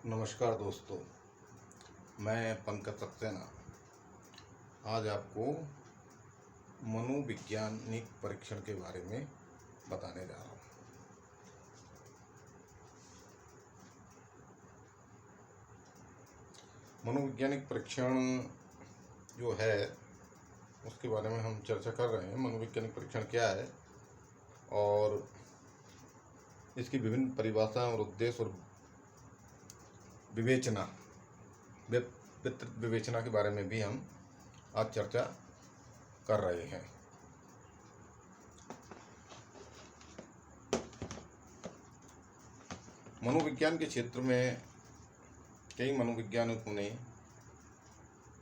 नमस्कार दोस्तों, मैं पंकज सक्सेना आज आपको मनोवैज्ञानिक परीक्षण के बारे में बताने जा रहा हूँ। मनोवैज्ञानिक परीक्षण जो है उसके बारे में हम चर्चा कर रहे हैं। मनोवैज्ञानिक परीक्षण क्या है और इसकी विभिन्न परिभाषा और उद्देश्य और विवेचना विवेचना के बारे में भी हम आज चर्चा कर रहे हैं। मनोविज्ञान के क्षेत्र में कई मनोवैज्ञानिकों ने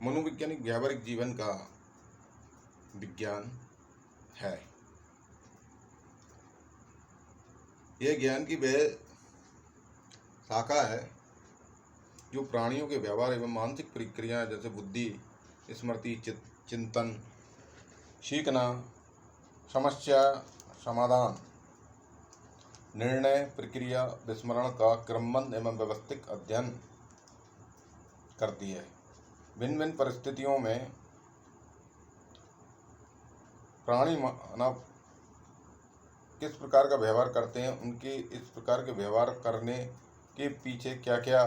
मनोवैज्ञानिक व्यावहारिक जीवन का विज्ञान है। यह ज्ञान की वह शाखा है जो प्राणियों के व्यवहार एवं मानसिक प्रक्रियाएं जैसे बुद्धि, स्मृति, चिंतन, सीखना, समस्या समाधान, निर्णय प्रक्रिया, विस्मरण का क्रमबद्ध एवं व्यवस्थित अध्ययन करती है। भिन्न भिन्न परिस्थितियों में प्राणी मानव किस प्रकार का व्यवहार करते हैं, उनके इस प्रकार के व्यवहार करने के पीछे क्या क्या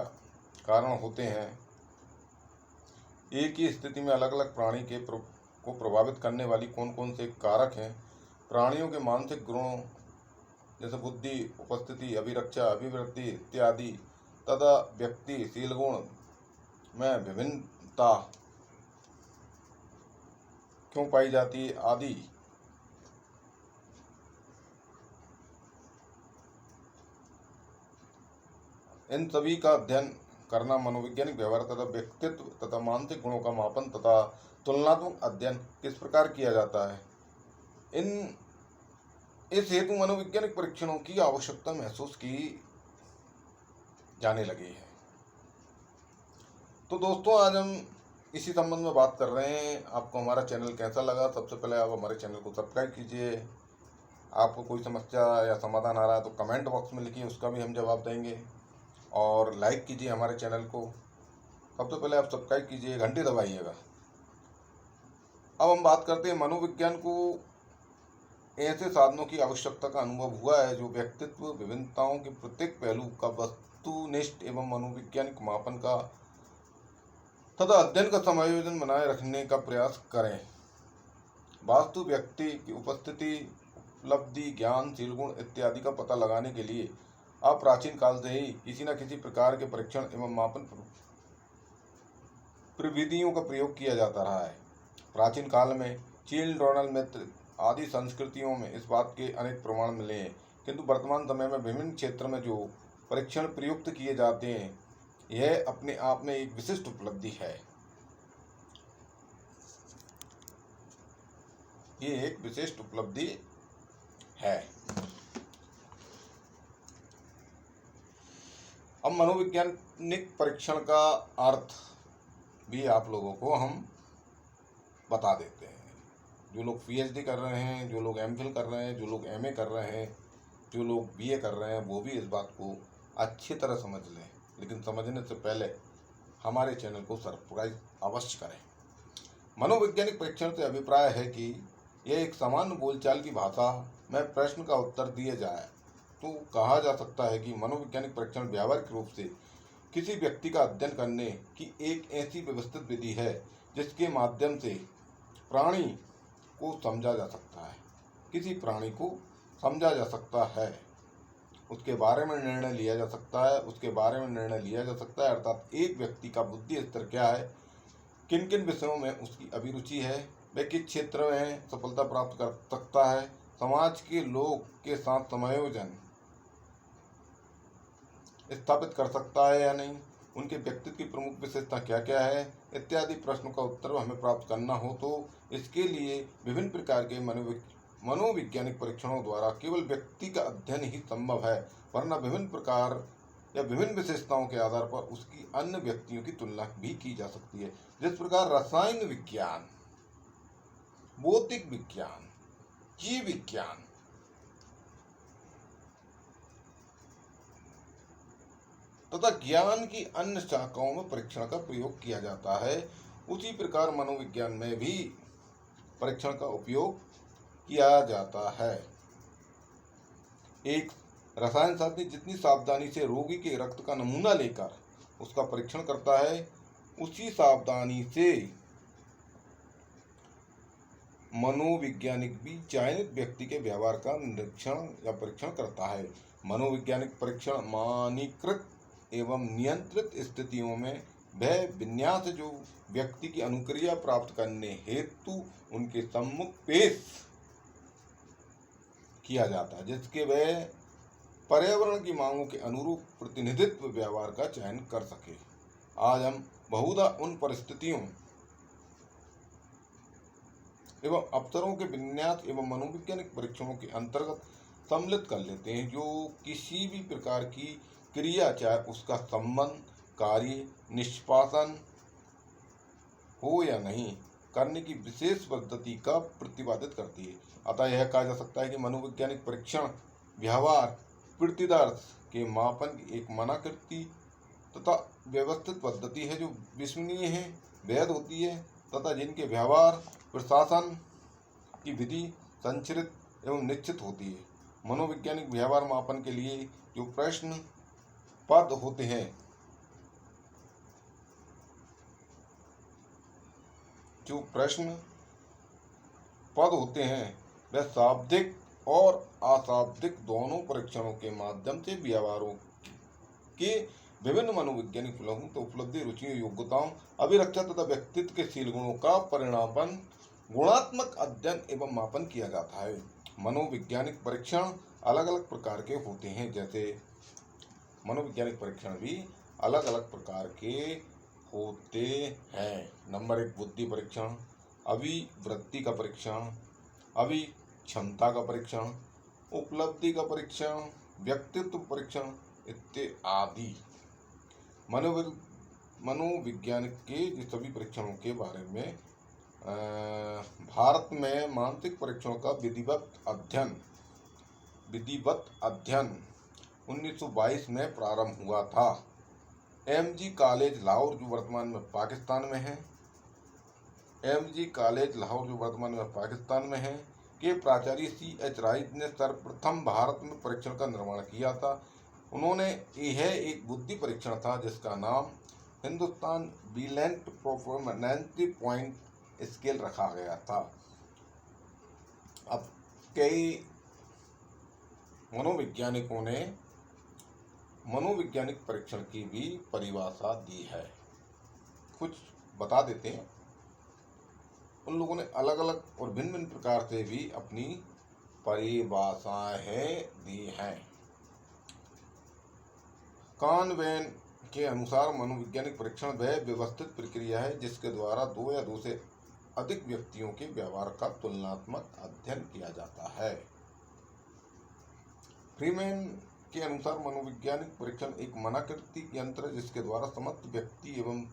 कारण होते हैं, एक ही स्थिति में अलग अलग प्राणी को प्रभावित करने वाली कौन कौन से कारक हैं, प्राणियों के मानसिक गुणों जैसे बुद्धि, उपस्थिति, अभिरक्षा, अभिवृद्धि इत्यादि तथा व्यक्तिशील गुण में विभिन्नता क्यों पाई जाती है आदि इन सभी का अध्ययन करना मनोवैज्ञानिक व्यवहार तथा व्यक्तित्व तथा मानसिक गुणों का मापन तथा तुलनात्मक अध्ययन किस प्रकार किया जाता है, इस हेतु मनोवैज्ञानिक परीक्षणों की आवश्यकता महसूस की जाने लगी है। तो दोस्तों, आज हम इसी संबंध में बात कर रहे हैं। आपको हमारा चैनल कैसा लगा? सबसे पहले आप हमारे चैनल को सब्सक्राइब कीजिए। आपको कोई समस्या या समाधान आ रहा है तो कमेंट बॉक्स में लिखिए, उसका भी हम जवाब देंगे। और लाइक कीजिए हमारे चैनल को। सबसे पहले आप सब्सक्राइब कीजिए, घंटी दबाइएगा। अब हम बात करते हैं मनोविज्ञान को ऐसे साधनों की आवश्यकता का अनुभव हुआ है जो व्यक्तित्व विभिन्नताओं के प्रत्येक पहलू का वस्तुनिष्ठ एवं मनोवैज्ञानिक मापन का तथा अध्ययन का समायोजन बनाए रखने का प्रयास करें। वास्तु व्यक्ति की उपस्थिति, उपलब्धि, ज्ञान, शील गुण इत्यादि का पता लगाने के लिए अब प्राचीन काल से ही किसी न किसी प्रकार के परीक्षण एवं मापन प्रविधियों का प्रयोग किया जाता रहा है। प्राचीन काल में चीन, डोनाल्ड मित्र आदि संस्कृतियों में इस बात के अनेक प्रमाण मिले हैं, किंतु वर्तमान समय में विभिन्न क्षेत्र में जो परीक्षण प्रयुक्त किए जाते हैं यह अपने आप में एक विशिष्ट उपलब्धि है। ये एक विशिष्ट उपलब्धि है। अब मनोवैज्ञानिक परीक्षण का अर्थ भी आप लोगों को हम बता देते हैं। जो लोग पीएचडी कर रहे हैं, जो लोग एमफिल कर रहे हैं, जो लोग एमए कर रहे हैं, जो लोग बीए कर रहे हैं, वो भी इस बात को अच्छी तरह समझ लें। लेकिन समझने से पहले हमारे चैनल को सब्सक्राइब अवश्य करें। मनोवैज्ञानिक परीक्षण से अभिप्राय है कि यह एक सामान्य बोलचाल की भाषा में प्रश्न का उत्तर दिया जाए तो कहा जा सकता है कि मनोवैज्ञानिक परीक्षण व्यावहारिक रूप से किसी व्यक्ति का अध्ययन करने की एक ऐसी व्यवस्थित विधि है जिसके माध्यम से प्राणी को समझा जा सकता है, किसी प्राणी को समझा जा सकता है, उसके बारे में निर्णय लिया जा सकता है, अर्थात एक व्यक्ति का बुद्धि स्तर क्या है, किन किन विषयों में उसकी अभिरुचि है, वह किस क्षेत्र में सफलता प्राप्त कर सकता है, समाज के लोग के साथ समायोजन स्थापित कर सकता है या नहीं, उनके व्यक्तित्व की प्रमुख विशेषता क्या क्या है इत्यादि प्रश्नों का उत्तर हमें प्राप्त करना हो तो इसके लिए विभिन्न प्रकार के मनोवैज्ञानिक परीक्षणों द्वारा केवल व्यक्ति का अध्ययन ही संभव है, वरना विभिन्न प्रकार या विभिन्न विशेषताओं के आधार पर उसकी अन्य व्यक्तियों की तुलना भी की जा सकती है। जिस प्रकार रसायन विज्ञान, भौतिक विज्ञान, जीव विज्ञान तथा ज्ञान की अन्य शाखाओं में परीक्षण का प्रयोग किया जाता है, उसी प्रकार मनोविज्ञान में भी परीक्षण का उपयोग किया जाता है। एक रसायन शास्त्री जितनी सावधानी से रोगी के रक्त का नमूना लेकर उसका परीक्षण करता है, उसी सावधानी से मनोवैज्ञानिक भी चयनित व्यक्ति के व्यवहार का निरीक्षण या परीक्षण करता है। मनोवैज्ञानिक परीक्षण मानकीकृत एवं नियंत्रित स्थितियों में वह विन्यास जो व्यक्ति की अनुक्रिया प्राप्त करने हेतु उनके सम्मुख पेश किया जाता है, जिसके वह पर्यावरण की मांगों के अनुरूप प्रतिनिधित्व व्यवहार का चयन कर सके। आज हम बहुधा उन परिस्थितियों एवं अवसरों के विन्यास एवं मनोवैज्ञानिक परीक्षणों के अंतर्गत सम्मिलित कर लेते हैं, जो किसी भी प्रकार की क्रिया, चाहे उसका संबंध कार्य निष्पादन हो या नहीं, करने की विशेष पद्धति का प्रतिपादित करती है। अतः यह कहा जा सकता है कि मनोवैज्ञानिक परीक्षण व्यवहार प्रतिदर्श के मापन की एक मनाकृति तथा व्यवस्थित पद्धति है, जो विश्वसनीय है, वैध होती है तथा जिनके व्यवहार प्रशासन की विधि संरचित एवं निश्चित होती है। मनोवैज्ञानिक व्यवहार मापन के लिए जो प्रश्न पद होते हैं वह शाब्दिक और अशाब्दिक दोनों परीक्षणों के माध्यम से व्यवहारों के विभिन्न मनोवैज्ञानिक फलों तो उपलब्धि, रुचियों, योग्यताओं, अभिरक्षा तथा व्यक्तित्व के शील गुणों का परिणामन गुणात्मक अध्ययन एवं मापन किया जाता है। मनोवैज्ञानिक परीक्षण अलग अलग प्रकार के होते हैं, जैसे मनोवैज्ञानिक परीक्षण भी अलग अलग प्रकार के होते हैं। नंबर 1 बुद्धि परीक्षण, अभिवृत्ति का परीक्षण, क्षमता का परीक्षण, उपलब्धि का परीक्षण, व्यक्तित्व परीक्षण इत्यादि। मनोविज्ञान के सभी परीक्षणों के बारे में भारत में मानसिक परीक्षणों का विधिवत अध्ययन 1922 में प्रारंभ हुआ था। एमजी कॉलेज लाहौर जो वर्तमान में पाकिस्तान में है के प्राचार्य C.H. राइट ने सर्वप्रथम भारत में परीक्षण का निर्माण किया था। उन्होंने यह एक बुद्धि परीक्षण था जिसका नाम हिंदुस्तान बिलेंट परफॉर्मेंस पॉइंट स्केल रखा गया था। अब कई मनोवैज्ञानिकों ने मनोवैज्ञानिक परीक्षण की भी परिभाषा दी है, कुछ बता देते हैं। उन लोगों ने अलग अलग और भिन्न भिन्न प्रकार से भी अपनी परिभाषाएं दी हैं। कानवेन के अनुसार मनोवैज्ञानिक परीक्षण वह व्यवस्थित प्रक्रिया है जिसके द्वारा 2 या 2 से अधिक व्यक्तियों के व्यवहार का तुलनात्मक अध्ययन किया जाता है। फ्रीमैन के अनुसार मनोवैज्ञानिक परीक्षण एक मनाकृति यंत्र है जिसके द्वारा समस्त व्यक्ति एवं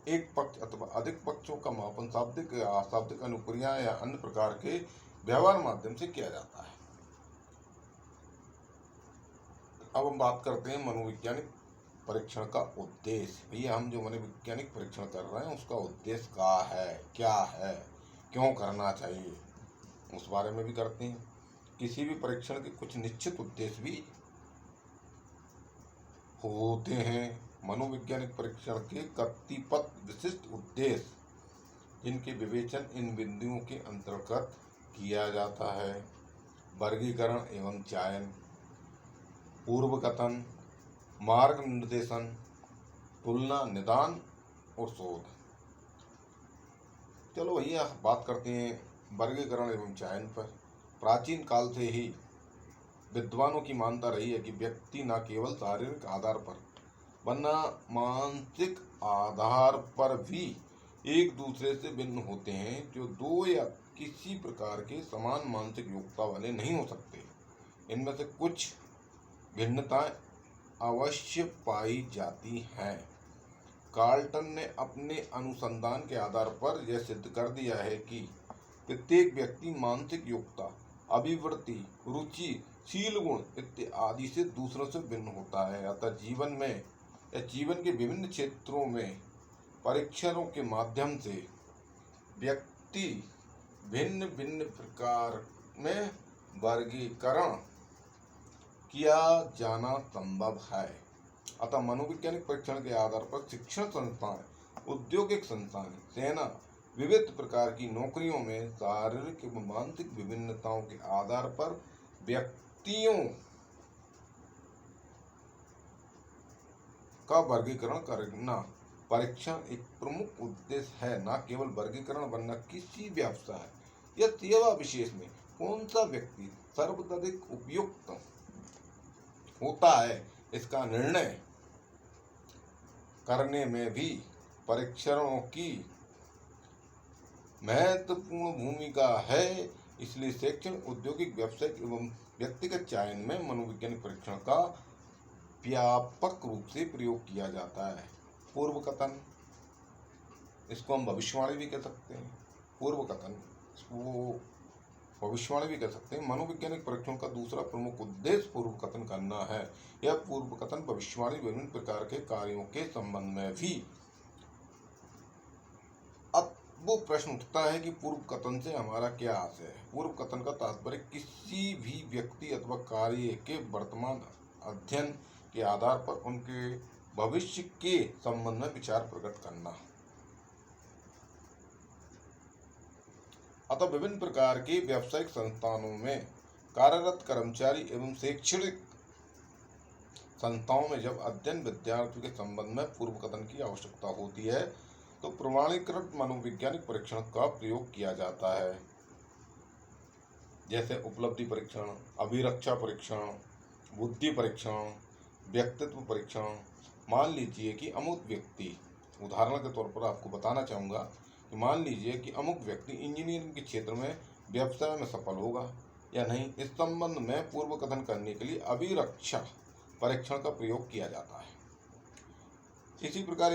एक पक्ष अथवा अधिक पक्षों का मापन शाब्दिक या अशाब्दिक अनुक्रिया या अन्य प्रकार के व्यवहार माध्यम से किया जाता है। अब हम बात करते हैं मनोवैज्ञानिक परीक्षण का उद्देश्य। भैया हम जो मनोवैज्ञानिक परीक्षण कर रहे हैं उसका उद्देश्य क्या है, क्यों करना चाहिए, उस बारे में भी करते हैं। किसी भी परीक्षण के कुछ निश्चित उद्देश्य भी होते हैं। मनोवैज्ञानिक परीक्षण के कतिपय विशिष्ट उद्देश्य जिनके विवेचन इन बिंदुओं के अंतर्गत किया जाता है: वर्गीकरण एवं चयन, पूर्वकथन, मार्ग निर्देशन, तुलना, निदान और शोध। चलो भैया बात करते हैं वर्गीकरण एवं चयन पर। प्राचीन काल से ही विद्वानों की मान्यता रही है कि व्यक्ति न केवल शारीरिक आधार पर वरना मानसिक आधार पर भी एक दूसरे से भिन्न होते हैं, जो 2 या किसी प्रकार के समान मानसिक योग्यता वाले नहीं हो सकते। इनमें से कुछ भिन्नताएं अवश्य पाई जाती हैं। कार्लटन ने अपने अनुसंधान के आधार पर यह सिद्ध कर दिया है कि प्रत्येक व्यक्ति मानसिक योग्यता, अभिवृत्ति, रुचि, शील गुण इत्यादि से दूसरों से भिन्न होता है। अतः जीवन में या जीवन के विभिन्न क्षेत्रों में परीक्षणों के माध्यम से व्यक्ति भिन्न भिन्न प्रकार में वर्गीकरण किया जाना संभव है। अतः मनोवैज्ञानिक परीक्षण के आधार पर शिक्षण संस्थान, औद्योगिक संस्थान, सेना विविध प्रकार की नौकरियों में शारीरिक एवं मानसिक विभिन्नताओं के आधार पर व्यक्तियों का वर्गीकरण करना परीक्षण एक प्रमुख उद्देश्य है, न केवल वर्गीकरण बनना। किसी व्यवसाय या सेवा विशेष में कौन सा व्यक्ति सर्वाधिक उपयुक्त होता है, इसका निर्णय करने में भी परीक्षणों की महत्वपूर्ण भूमिका है। इसलिए शैक्षणिक, औद्योगिक, व्यावसायिक एवं व्यक्तिगत चयन में मनोवैज्ञानिक परीक्षण का व्यापक रूप से प्रयोग किया जाता है। पूर्व कथन, इसको हम भविष्यवाणी भी कह सकते हैं। पूर्व कथन, इसको भविष्यवाणी भी कह सकते हैं। मनोवैज्ञानिक परीक्षण का दूसरा प्रमुख उद्देश्य पूर्व कथन करना है। यह पूर्व कथन भविष्यवाणी विभिन्न प्रकार के कार्यों के संबंध में भी। अब वो प्रश्न उठता है कि पूर्व कथन से हमारा क्या आशय है। पूर्व कथन का तात्पर्य किसी भी व्यक्ति अथवा कार्य के वर्तमान अध्ययन के आधार पर उनके भविष्य के संबंध में विचार प्रकट करना। अतः विभिन्न प्रकार के व्यावसायिक संस्थानों में कार्यरत कर्मचारी एवं शैक्षणिक संस्थाओं में जब अध्ययन विद्यार्थियों के संबंध में पूर्व कथन की आवश्यकता होती है तो प्रमाणीकृत मनोवैज्ञानिक परीक्षण का प्रयोग किया जाता है, जैसे उपलब्धि परीक्षण, अभिरक्षा परीक्षण, बुद्धि परीक्षण, व्यक्तित्व परीक्षण। मान लीजिए कि अमुक व्यक्ति, उदाहरण के तौर पर आपको बताना चाहूँगा कि मान लीजिए कि अमुक व्यक्ति इंजीनियरिंग के क्षेत्र में व्यवसाय में सफल होगा या नहीं। इस संबंध में पूर्व कथन करने के लिए अभिरक्षा परीक्षण का प्रयोग किया जाता है। इसी प्रकार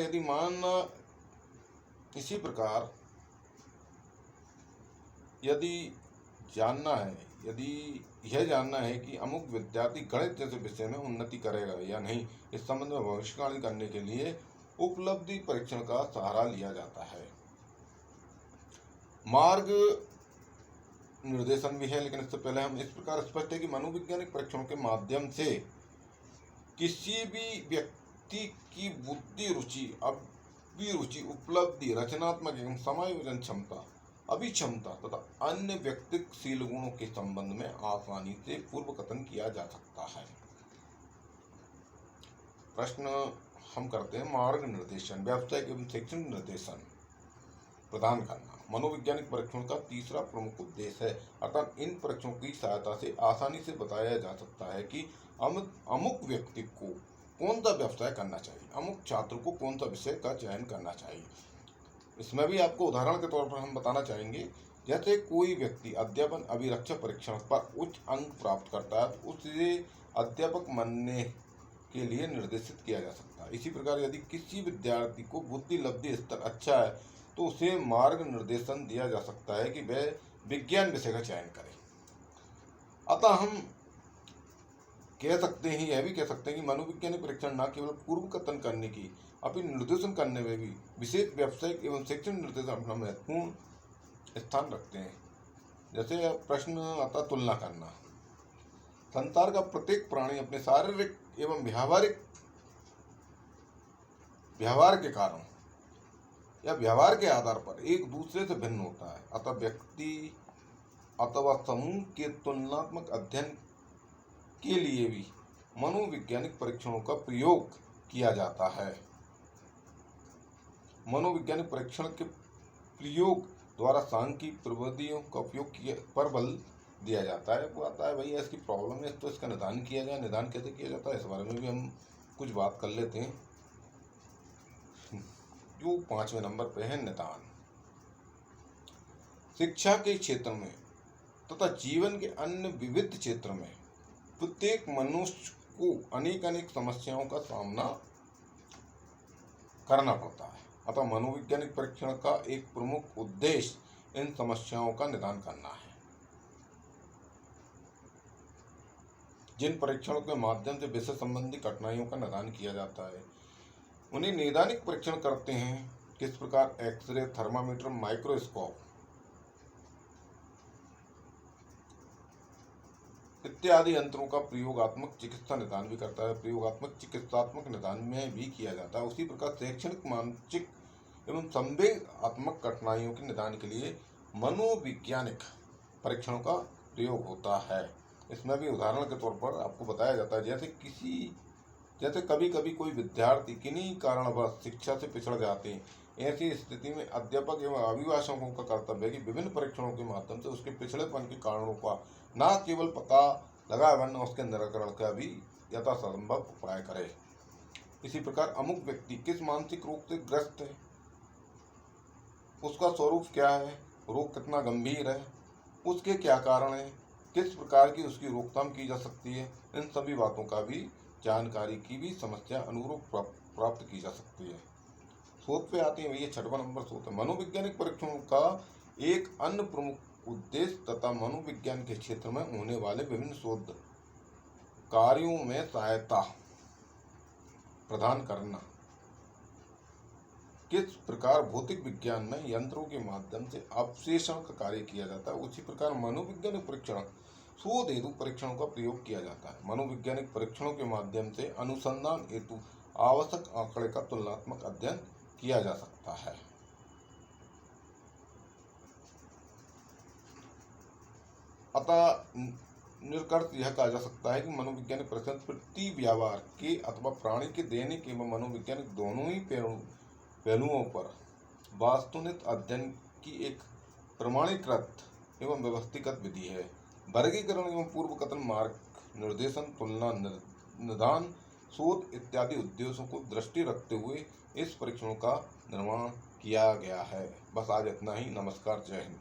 यदि यह जानना है कि अमुक विद्यार्थी गणित जैसे विषय में उन्नति करेगा या नहीं, इस संबंध में भविष्यवाणी करने के लिए उपलब्धि परीक्षण का सहारा लिया जाता है। मार्ग निर्देशन भी है, लेकिन इससे पहले हम इस प्रकार स्पष्ट है कि मनोवैज्ञानिक परीक्षणों के माध्यम से किसी भी व्यक्ति की बुद्धि, रुचि, अभिरुचि, उपलब्धि, रचनात्मक एवं समायोजन क्षमता, अभिक्षमता तथा अन्य व्यक्तिशील गुणों के संबंध में आसानी से पूर्व कथन किया जा सकता है। प्रश्न हम करते हैं, मार्ग निर्देशन, व्यावसायिक एवं शैक्षणिक निर्देशन प्रदान करना मनोवैज्ञानिक परीक्षण का तीसरा प्रमुख उद्देश्य है। अर्थात इन परीक्षणों की सहायता से आसानी से बताया जा सकता है कि अमुक व्यक्ति को कौन सा व्यवसाय करना चाहिए, अमुक छात्र को कौन सा विषय का चयन करना चाहिए। इसमें भी आपको उदाहरण के तौर पर हम बताना चाहेंगे, जैसे कोई व्यक्ति अध्यापन अभिरक्षा परीक्षण पर उच्च अंक प्राप्त करता है तो उसे अध्यापक बनने के लिए निर्देशित किया जा सकता है। इसी प्रकार यदि किसी विद्यार्थी को बुद्धि लब्धि स्तर अच्छा है तो उसे मार्ग निर्देशन दिया जा सकता है कि वह विज्ञान विषय का चयन करे। अतः हम कह सकते हैं, यह भी कह सकते हैं कि मनोवैज्ञानिक परीक्षण न केवल पूर्व कथन करने की अपितु निर्देशन करने में भी विशेष व्यावसायिक एवं शैक्षणिक निर्देशन अपना महत्वपूर्ण स्थान रखते हैं। जैसे प्रश्न आता तुलना करना। संसार का प्रत्येक प्राणी अपने शारीरिक एवं व्यवहार के कारण या व्यवहार के आधार पर एक दूसरे से भिन्न होता है। अतः व्यक्ति अथवा समूह के तुलनात्मक अध्ययन के लिए भी मनोवैज्ञानिक परीक्षणों का प्रयोग किया जाता है। मनोवैज्ञानिक परीक्षण के प्रयोग द्वारा सांख्यिक प्रविधियों का उपयोग पर बल दिया जाता है। वो आता है भैया इसकी प्रॉब्लम है तो इसका निदान किया जाए। निदान कैसे किया जाता है इस बारे में भी हम कुछ बात कर लेते हैं। जो 5वें नंबर पे है निदान। शिक्षा के क्षेत्र में तथा जीवन के अन्य विविध क्षेत्र में प्रत्येक मनुष्य को अनेक समस्याओं का सामना करना पड़ता है। अतः मनोवैज्ञानिक परीक्षण का एक प्रमुख उद्देश्य इन समस्याओं का निदान करना है। जिन परीक्षणों के माध्यम से विषय संबंधी कठिनाइयों का निदान किया जाता है उन्हें नैदानिक परीक्षण करते हैं। किस प्रकार? एक्सरे, थर्मामीटर, माइक्रोस्कोप इत्यादि यंत्रों का प्रयोगात्मक चिकित्सा निदान भी करता है। प्रयोगात्मक चिकित्सात्मक निदान में भी किया जाता है। उसी प्रकार शैक्षणिक, मानसिक एवं संवेगात्मक कठिनाइयों के निदान के लिए मनोवैज्ञानिक परीक्षणों का प्रयोग होता है। इसमें भी उदाहरण के तौर पर आपको बताया जाता है, जैसे कभी कभी कोई विद्यार्थी किन्हीं कारणवश शिक्षा से पिछड़ जाते हैं। ऐसी स्थिति में अध्यापक एवं अभिभाषकों का कर्तव्य है कि विभिन्न परीक्षणों के माध्यम से उसके पिछड़ेपन के कारणों का न केवल पता लगाए वरना उसके निराकरण का भी यथासंभव उपाय करे। इसी प्रकार अमुक व्यक्ति किस मानसिक रोग से ग्रस्त है, उसका स्वरूप क्या है, रोग कितना गंभीर है, उसके क्या कारण है, किस प्रकार की उसकी रोकथाम की जा सकती है, इन सभी बातों का भी जानकारी की भी समस्या अनुरूप प्राप्त की जा सकती है। शोध पे आते हैं भैया, 6वां नंबर शोध है मनोवैज्ञानिक परीक्षणों का एक अन्य प्रमुख उद्देश्य तथा मनोविज्ञान के क्षेत्र में होने वाले विभिन्न शोध कार्यों में सहायता प्रदान करना। किस प्रकार भौतिक विज्ञान में यंत्रों के माध्यम से अवशेषण का कार्य किया जाता है, उसी प्रकार मनोवैज्ञानिक परीक्षण शोध हेतु परीक्षणों का प्रयोग किया जाता है। मनोवैज्ञानिक परीक्षणों के माध्यम से अनुसंधान हेतु आवश्यक आंकड़े का तुलनात्मक अध्ययन किया जा सकता है। अतः निष्कर्ष यह कहा जा सकता है कि मनोवैज्ञानिक परीक्षण प्रति व्यवहार के अथवा प्राणी के दैनिक एवं मनोवैज्ञानिक दोनों ही पहलुओं पर वास्तुनिष्ठ अध्ययन की एक प्रमाणीकृत एवं व्यवस्थित विधि है। वर्गीकरण एवं पूर्व कथन, मार्ग निर्देशन, तुलना, निदान, शोध इत्यादि उद्देश्यों को दृष्टि रखते हुए इस परीक्षणों का निर्माण किया गया है। बस आज इतना ही। नमस्कार, जय हिंद।